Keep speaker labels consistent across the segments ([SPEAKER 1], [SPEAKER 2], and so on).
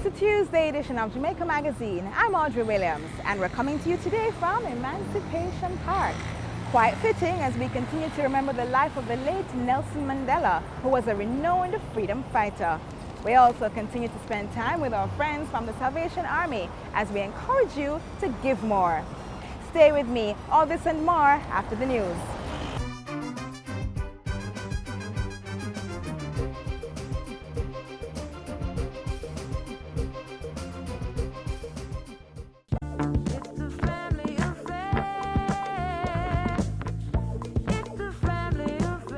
[SPEAKER 1] It's the Tuesday edition of Jamaica Magazine. I'm Audrey Williams, and we're coming to you today from Emancipation Park. Quite fitting as we continue to remember the life of the late Nelson Mandela, who was a renowned freedom fighter. We also continue to spend time with our friends from the Salvation Army as we encourage you to give more. Stay with me, all this and more after the news.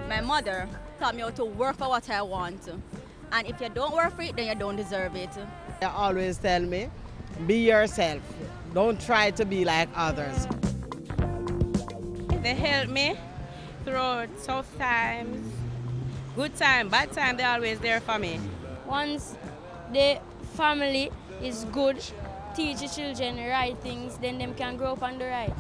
[SPEAKER 2] My mother taught me how to work for what I want. And if you don't work for it, then you don't deserve it.
[SPEAKER 3] They always tell me, be yourself. Don't try to be like others.
[SPEAKER 4] They help me through tough times, good time, bad time, they're always there for me.
[SPEAKER 5] Once the family is good, teach the children the right things, then them can grow up on the right.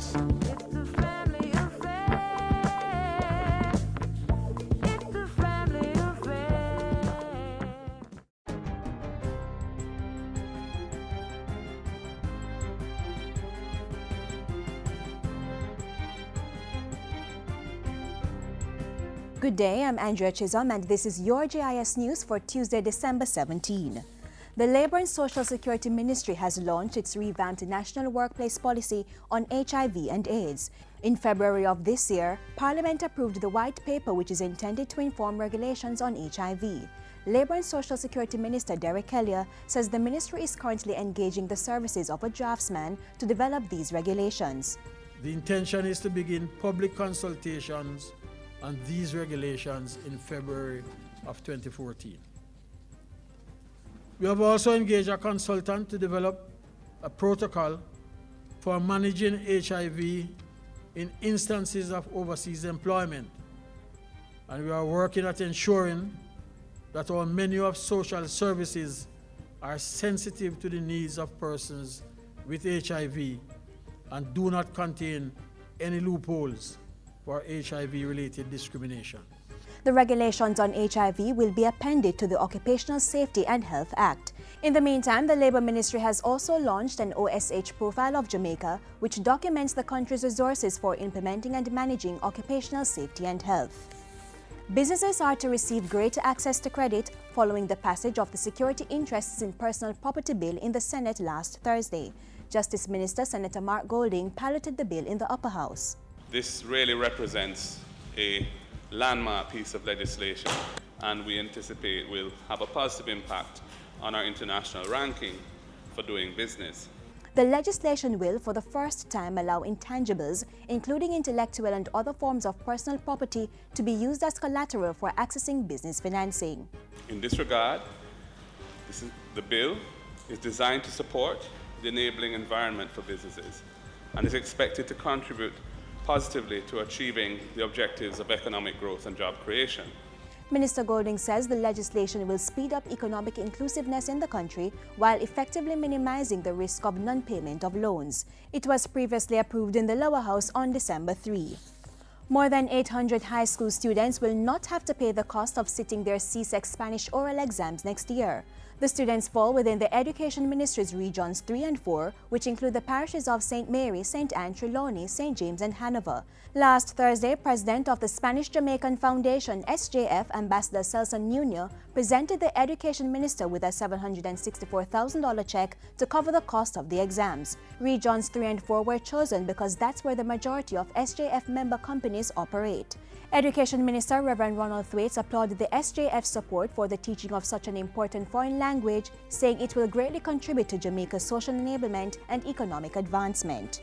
[SPEAKER 6] Good day, I'm Andrea Chisholm and this is your JIS News for Tuesday, December 17. The Labour and Social Security Ministry has launched its revamped National Workplace Policy on HIV and AIDS. In February of this year, Parliament approved the White Paper which is intended to inform regulations on HIV. Labour and Social Security Minister Derek Elliott says the ministry is currently engaging the services of a draftsman to develop these regulations.
[SPEAKER 7] The intention is to begin public consultations on these regulations in February of 2014. We have also engaged a consultant to develop a protocol for managing HIV in instances of overseas employment. And we are working at ensuring that our menu of social services are sensitive to the needs of persons with HIV and do not contain any loopholes for HIV-related discrimination.
[SPEAKER 6] The regulations on HIV will be appended to the Occupational Safety and Health Act. In the meantime, the Labour Ministry has also launched an OSH profile of Jamaica, which documents the country's resources for implementing and managing occupational safety and health. Businesses are to receive greater access to credit following the passage of the Security Interests in Personal Property Bill in the Senate last Thursday. Justice Minister Senator Mark Golding piloted the bill in the Upper House.
[SPEAKER 8] This really represents a landmark piece of legislation, and we anticipate will have a positive impact on our international ranking for doing business.
[SPEAKER 6] The legislation will, for the first time, allow intangibles, including intellectual and other forms of personal property, to be used as collateral for accessing business financing.
[SPEAKER 8] In this regard, the bill is designed to support the enabling environment for businesses and is expected to contribute positively to achieving the objectives of economic growth and job creation.
[SPEAKER 6] Minister Golding says the legislation will speed up economic inclusiveness in the country while effectively minimizing the risk of non-payment of loans. It was previously approved in the Lower House on December 3. More than 800 high school students will not have to pay the cost of sitting their CSEC Spanish oral exams next year. The students fall within the Education Ministry's Regions 3 and 4, which include the parishes of St. Mary, St. Anne, Trelawney, St. James and Hanover. Last Thursday, President of the Spanish Jamaican Foundation, SJF, Ambassador Celso Nuno, presented the Education Minister with a $764,000 check to cover the cost of the exams. Regions 3 and 4 were chosen because that's where the majority of SJF member companies operate. Education Minister Reverend Ronald Thwaites applauded the SJF support for the teaching of such an important foreign language, saying it will greatly contribute to Jamaica's social enablement and economic advancement.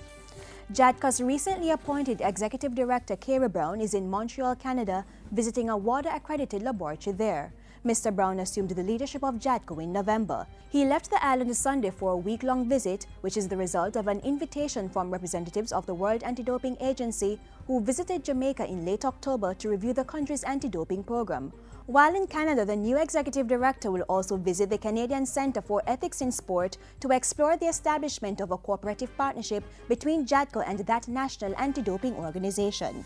[SPEAKER 6] JADCA's recently appointed Executive Director Kerry Brown is in Montreal, Canada, visiting a WADA-accredited laboratory there. Mr. Brown assumed the leadership of JADCO in November. He left the island Sunday for a week-long visit, which is the result of an invitation from representatives of the World Anti-Doping Agency who visited Jamaica in late October to review the country's anti-doping program. While in Canada, the new executive director will also visit the Canadian Centre for Ethics in Sport to explore the establishment of a cooperative partnership between JADCO and that national anti-doping organization.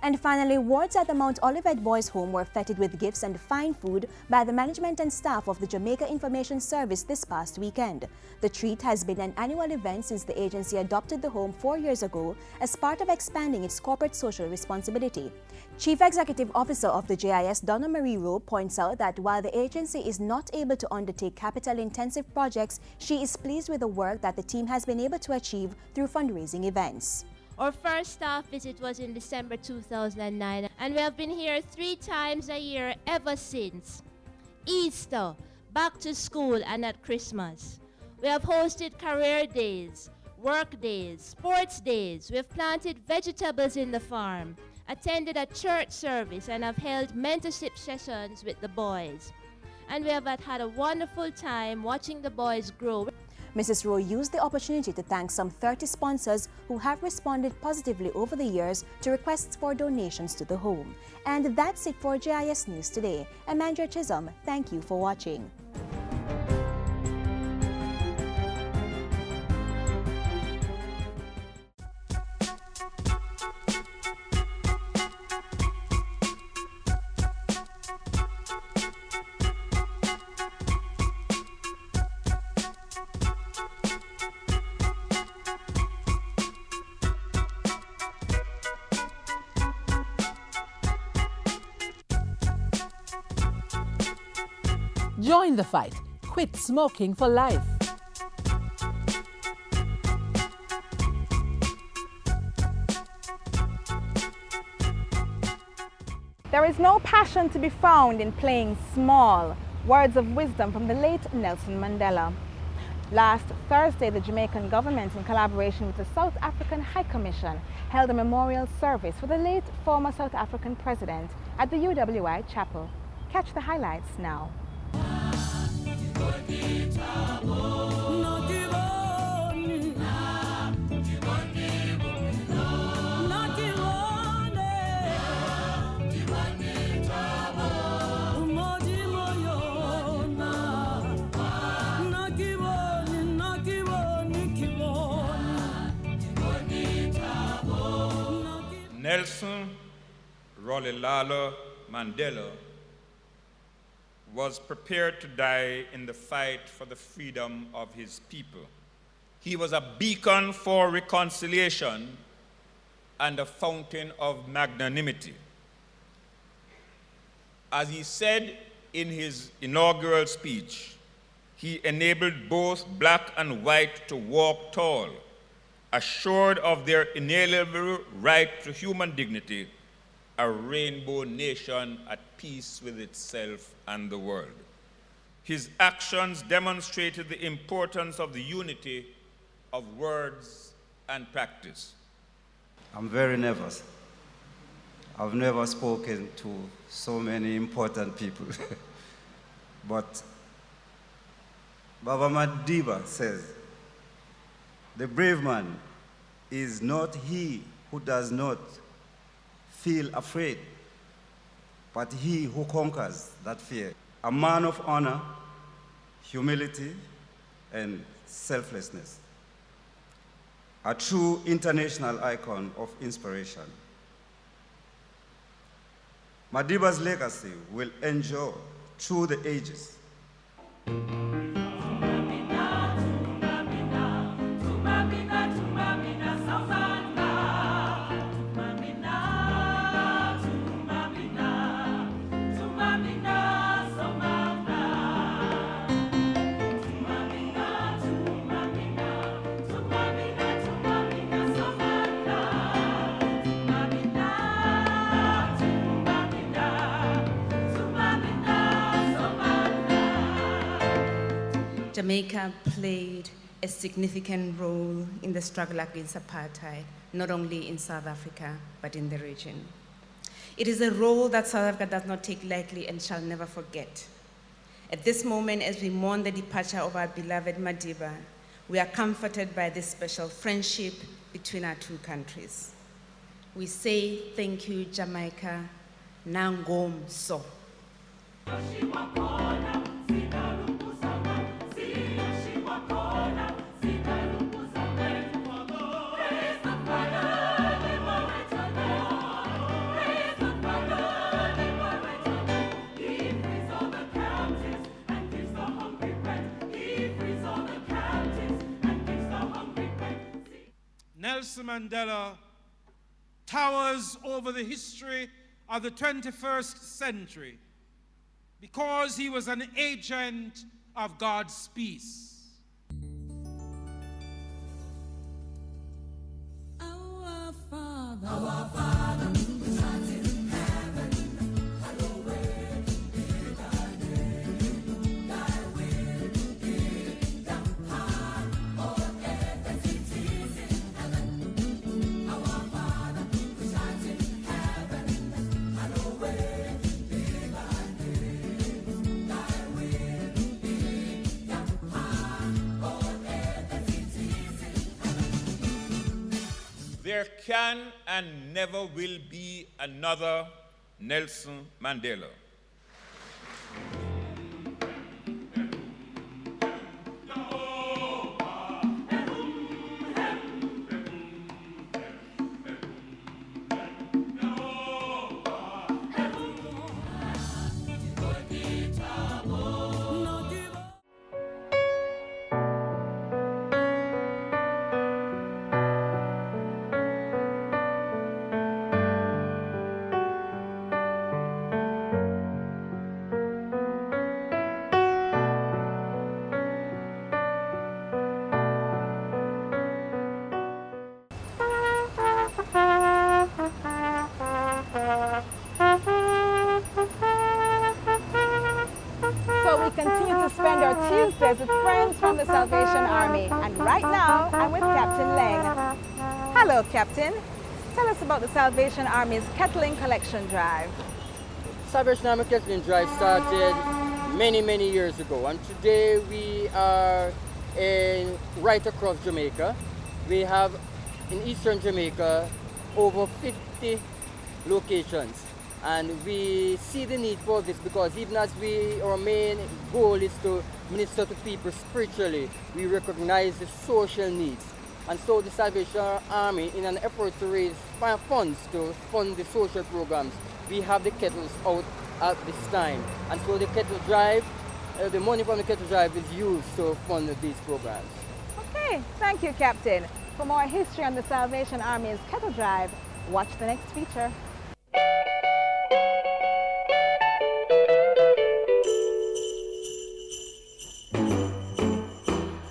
[SPEAKER 6] And finally, wards at the Mount Olivet Boys Home were feted with gifts and fine food by the management and staff of the Jamaica Information Service this past weekend. The treat has been an annual event since the agency adopted the home 4 years ago as part of expanding its corporate social responsibility. Chief Executive Officer of the JIS, Donna Marie Rowe, points out that while the agency is not able to undertake capital-intensive projects, she is pleased with the work that the team has been able to achieve through fundraising events.
[SPEAKER 9] Our first staff visit was in December 2009, and we have been here 3 times a year ever since. Easter, back to school, and at Christmas. We have hosted career days, work days, sports days. We have planted vegetables in the farm, attended a church service, and have held mentorship sessions with the boys. And we have had a wonderful time watching the boys grow.
[SPEAKER 6] Mrs. Rowe used the opportunity to thank some 30 sponsors who have responded positively over the years to requests for donations to the home. And that's it for JIS News today. I'm Andrea Chisholm. Thank you for watching.
[SPEAKER 10] Join the fight. Quit smoking for life.
[SPEAKER 1] There is no passion to be found in playing small. Words of wisdom from the late Nelson Mandela. Last Thursday, the Jamaican government, in collaboration with the South African High Commission, held a memorial service for the late former South African president at the UWI Chapel. Catch the highlights now.
[SPEAKER 11] Nelson Rolihlahla Mandela was prepared to die in the fight for the freedom of his people. He was a beacon for reconciliation and a fountain of magnanimity. As he said in his inaugural speech, he enabled both black and white to walk tall, assured of their inalienable right to human dignity, a rainbow nation at peace with itself and the world. His actions demonstrated the importance of the unity of words and practice.
[SPEAKER 12] I'm very nervous. I've never spoken to so many important people. But Baba Madiba says, the brave man is not he who does not feel afraid, but he who conquers that fear. A man of honor, humility, and selflessness. A true international icon of inspiration. Madiba's legacy will endure through the ages.
[SPEAKER 13] Jamaica played a significant role in the struggle against apartheid, not only in South Africa, but in the region. It is a role that South Africa does not take lightly and shall never forget. At this moment, as we mourn the departure of our beloved Madiba, we are comforted by this special friendship between our two countries. We say thank you, Jamaica. Nangom so.
[SPEAKER 14] Nelson Mandela towers over the history of the 21st century because he was an agent of God's peace.
[SPEAKER 15] Our Father, who art in heaven, hallowed be thy name. Thy will be done on earth as it is in heaven. Our Father, who art in heaven, hallowed be thy name. Thy will be done on earth as it is in heaven.
[SPEAKER 11] There can and never will be another Nelson Mandela.
[SPEAKER 1] So we continue to spend our Tuesdays with friends from the Salvation Army. And right now, I'm with Captain Leng. Hello, Captain. Tell us about the Salvation Army's Kettling Collection Drive.
[SPEAKER 16] Salvation Army Kettling Drive started many years ago, and today we are right across Jamaica. We have in eastern Jamaica over 50 locations, and we see the need for this because even as our main goal is to minister to people spiritually, we recognize the social needs. And so the Salvation Army, in an effort to raise funds to fund the social programs, we have the kettles out at this time. And so the kettle drive, the money from the kettle drive is used to fund these programs.
[SPEAKER 1] Okay, thank you, Captain. For more history on the Salvation Army's Kettle Drive, watch the next feature.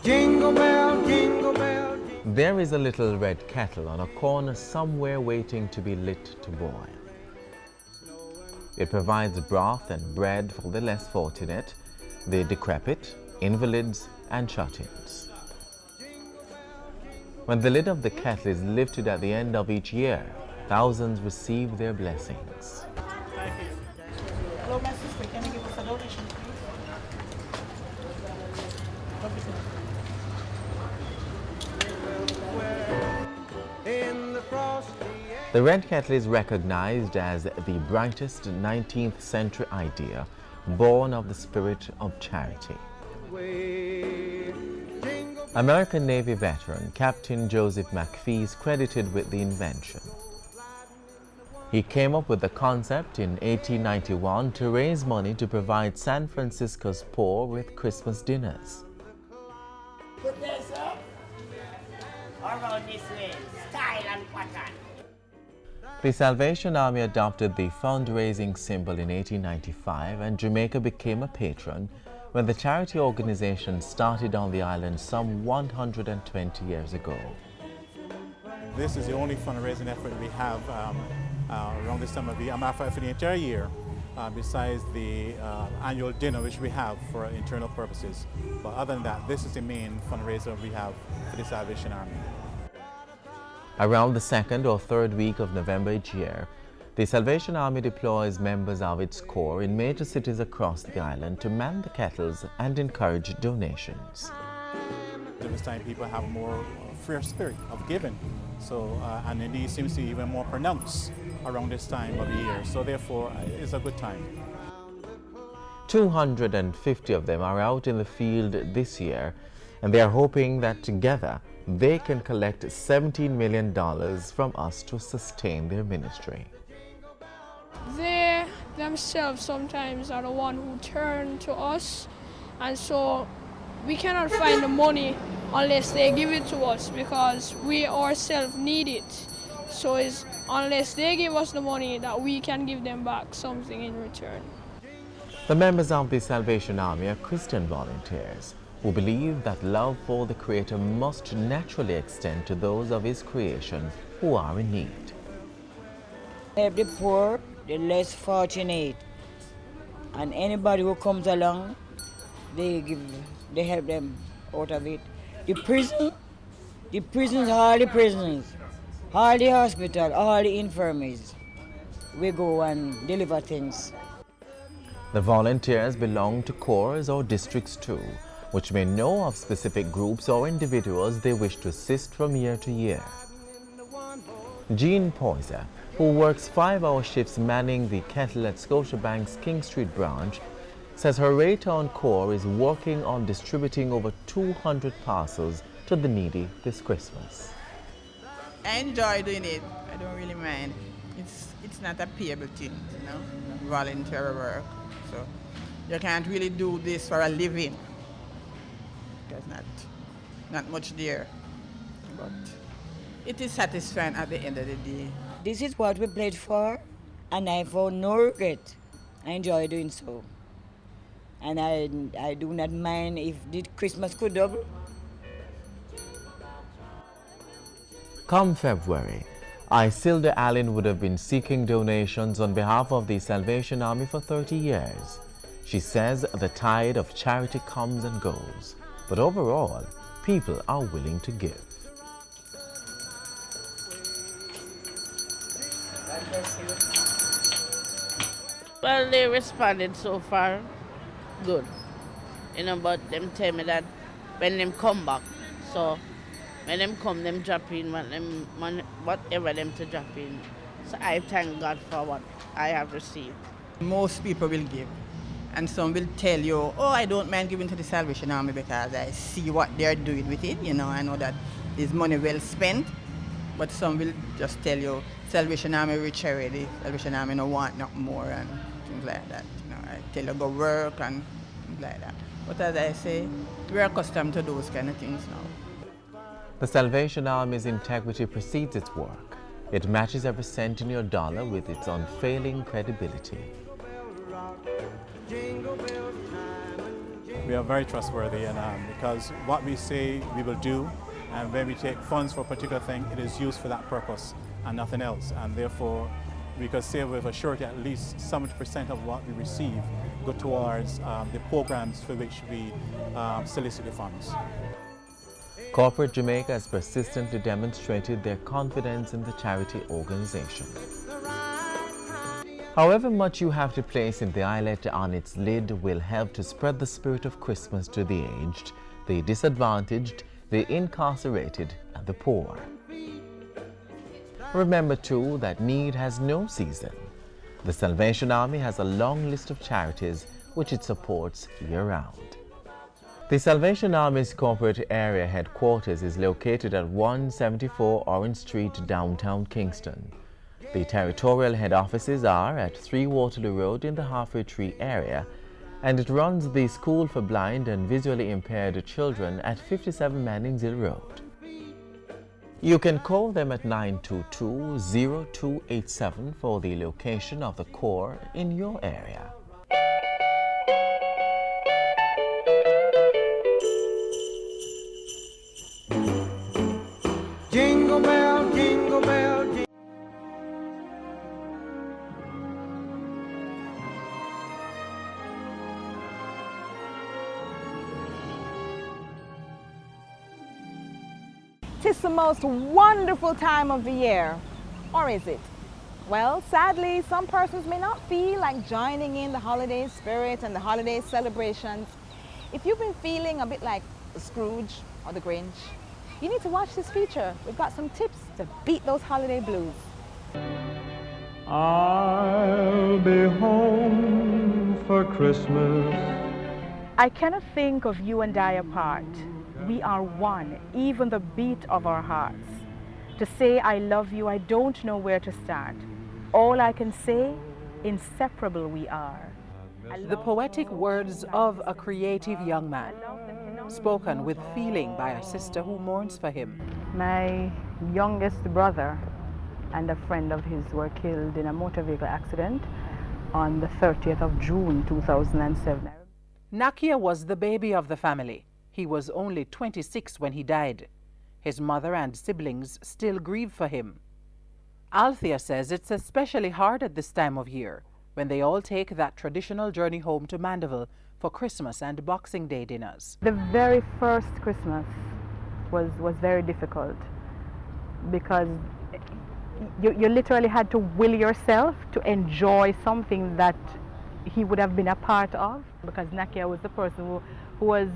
[SPEAKER 17] Jingle bell, jingle bell.
[SPEAKER 18] There is a little red kettle on a corner somewhere waiting to be lit to boil. It provides broth and bread for the less fortunate, the decrepit, invalids, and shut-ins. When the lid of the kettle is lifted at the end of each year, thousands receive their blessings.
[SPEAKER 19] Thank you. Hello, my sister. Can you give us a donation, please?
[SPEAKER 18] The red kettle is recognized as the brightest 19th century idea born of the spirit of charity. American Navy veteran Captain Joseph McPhee is credited with the invention. He came up with the concept in 1891 to raise money to provide San Francisco's poor with Christmas dinners.
[SPEAKER 20] Put this up, around this way, style and pattern.
[SPEAKER 18] The Salvation Army adopted the fundraising symbol in 1895, and Jamaica became a patron when the charity organization started on the island some 120 years ago.
[SPEAKER 21] This is the only fundraising effort we have around this time of the year, for the entire year, besides the annual dinner which we have for internal purposes. But other than that, this is the main fundraiser we have for the Salvation Army.
[SPEAKER 18] Around the second or third week of November each year, the Salvation Army deploys members of its corps in major cities across the island to man the kettles and encourage donations.
[SPEAKER 21] At this time, people have a more freer spirit of giving, so and the need seems to be even more pronounced around this time of the year. So therefore, it's a good time.
[SPEAKER 18] 250 of them are out in the field this year, and they are hoping that together they can collect $17 million from us to sustain their ministry.
[SPEAKER 22] They themselves sometimes are the one who turn to us, and so we cannot find the money unless they give it to us, because we ourselves need it. So it's unless they give us the money that we can give them back something in return.
[SPEAKER 18] The members of the Salvation Army are Christian volunteers who believe that love for the Creator must naturally extend to those of His creation who are in need.
[SPEAKER 2] Help the poor, the less fortunate, and anybody who comes along, they help them out of it. The prisons, all the prisons, all the hospital, all the infirmaries, we go and deliver things.
[SPEAKER 18] The volunteers belong to corps or districts too, which may know of specific groups or individuals they wish to assist from year to year. Jean Poyser, who works 5-hour shifts manning the kettle at Scotiabank's King Street branch, says her Raytown Corps is working on distributing over 200 parcels to the needy this Christmas.
[SPEAKER 19] I enjoy doing it. I don't really mind. It's not a payable thing, you know, volunteer work. So you can't really do this for a living. There's not much there. But it is satisfying at the end of the day.
[SPEAKER 2] This is what we played for, and I found no regret. I enjoy doing so. And I do not mind if the Christmas could double.
[SPEAKER 18] Come February, Isilda Allen would have been seeking donations on behalf of the Salvation Army for 30 years. She says the tide of charity comes and goes, but overall, people are willing to give.
[SPEAKER 4] Well, they responded so far good, you know, but them tell me that when them come back, so when them come, them drop in whatever them to drop in. So I thank God for what I have received.
[SPEAKER 19] Most people will give, and some will tell you, oh, I don't mind giving to the Salvation Army because I see what they're doing with it, you know, I know that it's money well spent. But some will just tell you, Salvation Army rich already, Salvation Army no want nothing more and things like that. You know, I tell you go work and things like that. But as I say, we're accustomed to those kind of things now.
[SPEAKER 18] The Salvation Army's integrity precedes its work. It matches every cent in your dollar with its unfailing credibility.
[SPEAKER 21] We are very trustworthy, and because what we say we will do, and when we take funds for a particular thing, it is used for that purpose and nothing else. And therefore, we can say with a surety at least 70% of what we receive go towards the programs for which we solicit the funds.
[SPEAKER 18] Corporate Jamaica has persistently demonstrated their confidence in the charity organization. However much you have to place in the eyelet on its lid will help to spread the spirit of Christmas to the aged, the disadvantaged, the incarcerated, and the poor. Remember too that need has no season. The Salvation Army has a long list of charities which it supports year-round. The Salvation Army's corporate area headquarters is located at 174 Orange Street, downtown Kingston. The territorial head offices are at 3 Waterloo Road in the Halfway Tree area, and it runs the School for Blind and Visually Impaired Children at 57 Mannings Hill Road. You can call them at 922-0287 for the location of the Corps in your area.
[SPEAKER 17] Jingle bell, jingle bell, jingle.
[SPEAKER 1] It's the most wonderful time of the year, or is it? Well, sadly, some persons may not feel like joining in the holiday spirit and the holiday celebrations. If you've been feeling a bit like the Scrooge or the Grinch, you need to watch this feature. We've got some tips to beat those holiday blues.
[SPEAKER 17] I'll be home for Christmas.
[SPEAKER 3] I cannot think of you and I apart. We are one, even the beat of our hearts. To say I love you, I don't know where to start. All I can say, inseparable we are.
[SPEAKER 10] The poetic words of a creative young man. spoken with feeling by a sister who mourns for him.
[SPEAKER 3] My youngest brother and a friend of his were killed in a motor vehicle accident on the 30th of June 2007.
[SPEAKER 10] Nakia was the baby of the family. He was only 26 when he died. His mother and siblings still grieve for him. Althea says it's especially hard at this time of year when they all take that traditional journey home to Mandeville for Christmas and Boxing Day dinners.
[SPEAKER 3] The very first Christmas was very difficult because you literally had to will yourself to enjoy something that he would have been a part of, because Nakia was the person who was,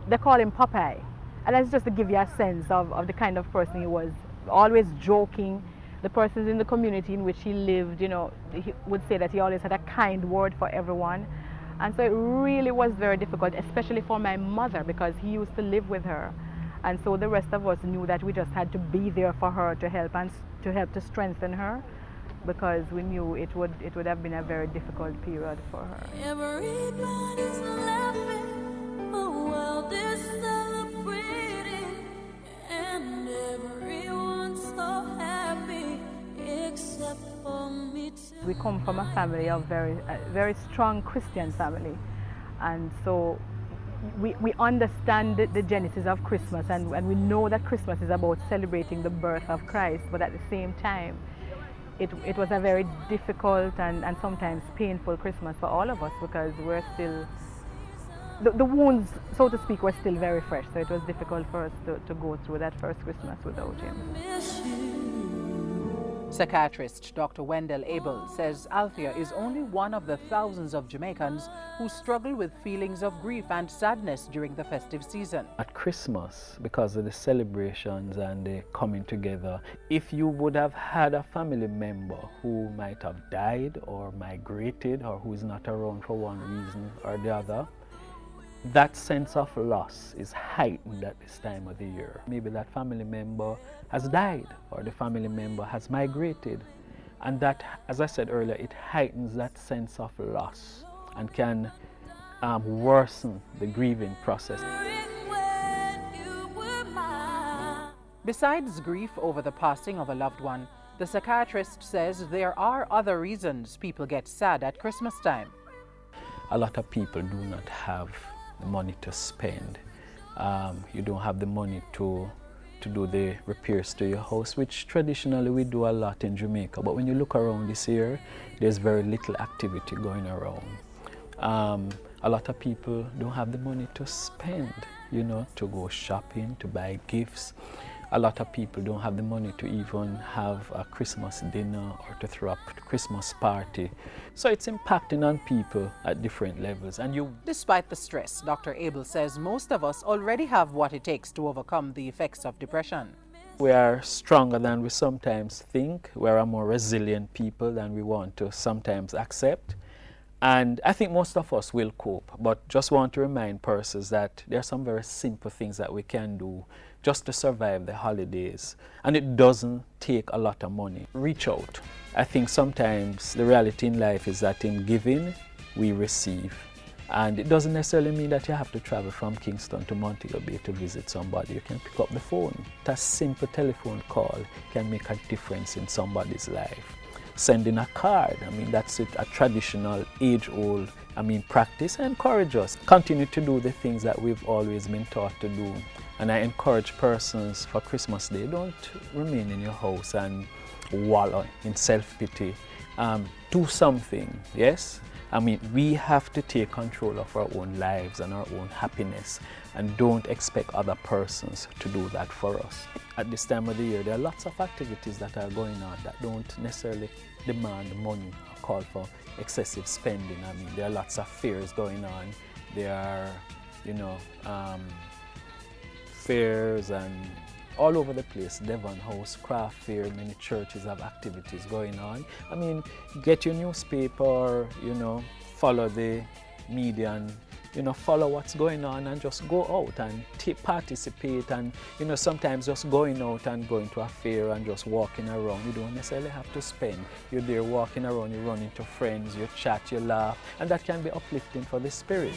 [SPEAKER 3] they call him Popeye. And that's just to give you a sense of the kind of person he was, always joking. The persons in the community in which he lived, you know, he would say that he always had a kind word for everyone. And so it really was very difficult, especially for my mother, because he used to live with her. And so the rest of us knew that we just had to be there for her to help and to strengthen her, because we knew it would have been a very difficult period for her.
[SPEAKER 15] Everybody's laughing, the world is celebrating, and everyone's so happy except for me too.
[SPEAKER 3] We come from a family of a very strong Christian family, and so we understand the genesis of Christmas, and we know that Christmas is about celebrating the birth of Christ, but at the same time, it was a very difficult and sometimes painful Christmas for all of us, because we're still, the wounds, so to speak, were still very fresh, so it was difficult for us to go through that first Christmas without him.
[SPEAKER 10] Psychiatrist Dr. Wendell Abel says Althea is only one of the thousands of Jamaicans who struggle with feelings of grief and sadness during the festive season.
[SPEAKER 5] At Christmas, because of the celebrations and the coming together, if you would have had a family member who might have died or migrated or who is not around for one reason or the other, that sense of loss is heightened at this time of the year. Maybe that family member has died or the family member has migrated, and that, as I said earlier, it heightens that sense of loss and can worsen the grieving process.
[SPEAKER 10] Besides grief over the passing of a loved one, the psychiatrist says there are other reasons people get sad at Christmas time.
[SPEAKER 5] A lot of people do not have the money to spend. You don't have the money to do the repairs to your house, which traditionally we do a lot in Jamaica. But when you look around this year, there's very little activity going around. A lot of people don't have the money to spend, you know, to go shopping, to buy gifts. A lot of people don't have the money to even have a Christmas dinner or to throw a Christmas party. So it's impacting on people at different levels.
[SPEAKER 10] Despite the stress, Dr. Abel says most of us already have what it takes to overcome the effects of depression.
[SPEAKER 5] We are stronger than we sometimes think. We're a more resilient people than we want to sometimes accept. And I think most of us will cope, but just want to remind persons that there are some very simple things that we can do just to survive the holidays. And it doesn't take a lot of money. Reach out. I think sometimes the reality in life is that in giving, we receive. And it doesn't necessarily mean that you have to travel from Kingston to Montego Bay to visit somebody. You can pick up the phone. That simple telephone call can make a difference in somebody's life. Sending a card, that's a traditional, age-old, practice. I encourage us, continue to do the things that we've always been taught to do. And I encourage persons for Christmas Day, don't remain in your house and wallow in self-pity. Do something, yes? We have to take control of our own lives and our own happiness, and don't expect other persons to do that for us. At this time of the year, there are lots of activities that are going on that don't necessarily demand money or call for excessive spending. There are lots of fairs going on. There are, fairs and all over the place. Devon House, Craft Fair, many churches have activities going on. Get your newspaper, follow the media and, follow what's going on and just go out and participate. And, sometimes just going out and going to a fair and just walking around, you don't necessarily have to spend. You're there walking around, you run into friends, you chat, you laugh, and that can be uplifting for the spirit.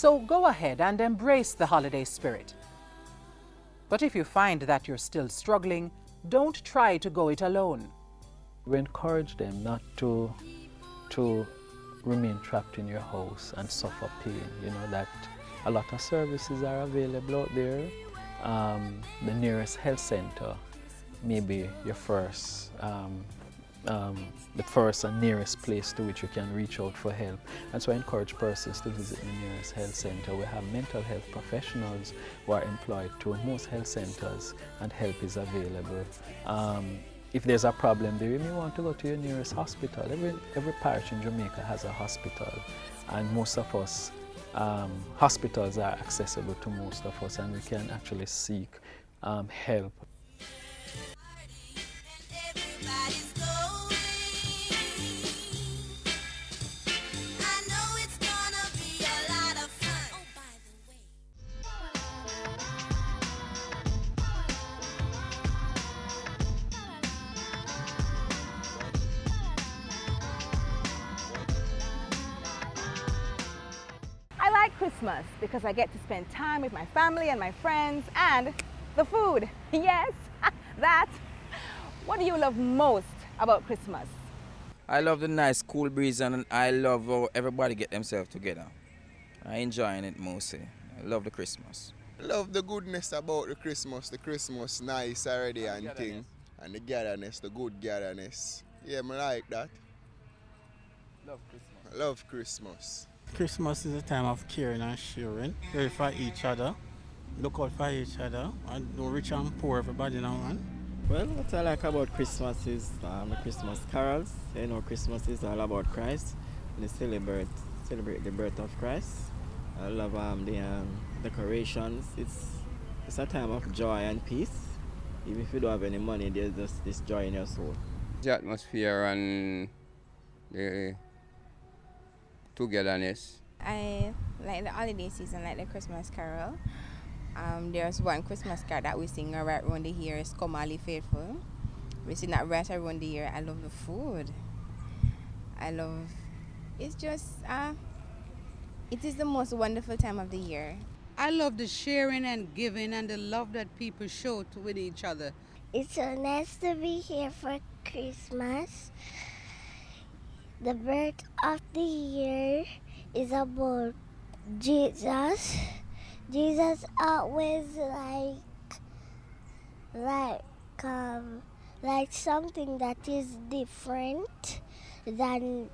[SPEAKER 10] So go ahead and embrace the holiday spirit. But if you find that you're still struggling, don't try to go it alone.
[SPEAKER 5] We encourage them not to remain trapped in your house and suffer pain. You know that a lot of services are available out there. The nearest health center may be your first, the first and nearest place to which you can reach out for help. And so I encourage persons to visit the nearest health center. We have mental health professionals who are employed to most health centers, and help is available. If there's a problem there, you may want to go to your nearest hospital. Every parish in Jamaica has a hospital, and most of us, hospitals are accessible to most of us, and we can actually seek help.
[SPEAKER 1] Christmas because I get to spend time with my family and my friends and the food. Yes, that. What do you love most about Christmas?
[SPEAKER 7] I love the nice cool breeze, and I love how everybody get themselves together. I enjoying it mostly. I love the Christmas.
[SPEAKER 8] I love the goodness about the Christmas nice already and thing. And the gatherness, the good gatherness. Yeah, I like that.
[SPEAKER 7] Love Christmas.
[SPEAKER 8] I love Christmas.
[SPEAKER 23] Christmas is a time of caring and sharing. Care for each other, look out for each other, and no rich and poor, everybody now, man.
[SPEAKER 24] Well, what I like about Christmas is the Christmas carols. You know, Christmas is all about Christ. And they celebrate the birth of Christ. I love the decorations. It's a time of joy and peace. Even if you don't have any money, there's just this joy in your soul.
[SPEAKER 25] The atmosphere and the togetherness.
[SPEAKER 26] I like the holiday season, like the Christmas carol. There's one Christmas carol that we sing right around the year, it's Come All Ye Faithful. We sing that right around the year. I love the food. It's just, it is the most wonderful time of the year.
[SPEAKER 27] I love the sharing and giving and the love that people show with each other.
[SPEAKER 28] It's so nice to be here for Christmas. The birth of the year is about Jesus. Jesus always like something that is different than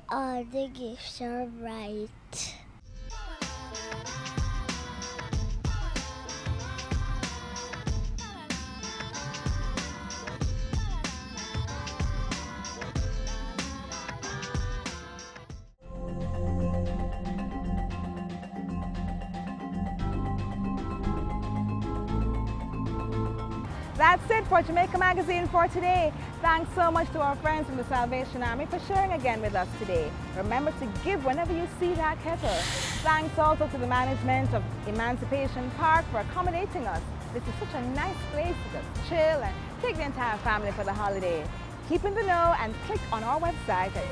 [SPEAKER 28] all the gifts are right.
[SPEAKER 1] That's it for Jamaica Magazine for today. Thanks so much to our friends from the Salvation Army for sharing again with us today. Remember to give whenever you see that kettle. Thanks also to the management of Emancipation Park for accommodating us. This is such a nice place to just chill and take the entire family for the holiday. Keep in the know and click on our website at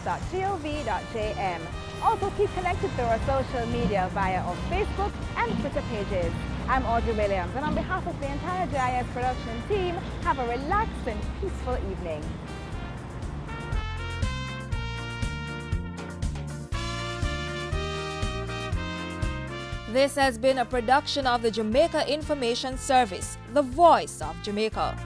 [SPEAKER 1] jis.gov.jm. Also keep connected through our social media via our Facebook and Twitter pages. I'm Audrey Williams, and on behalf of the entire JIS production team, have a relaxed and peaceful evening.
[SPEAKER 29] This has been a production of the Jamaica Information Service, the voice of Jamaica.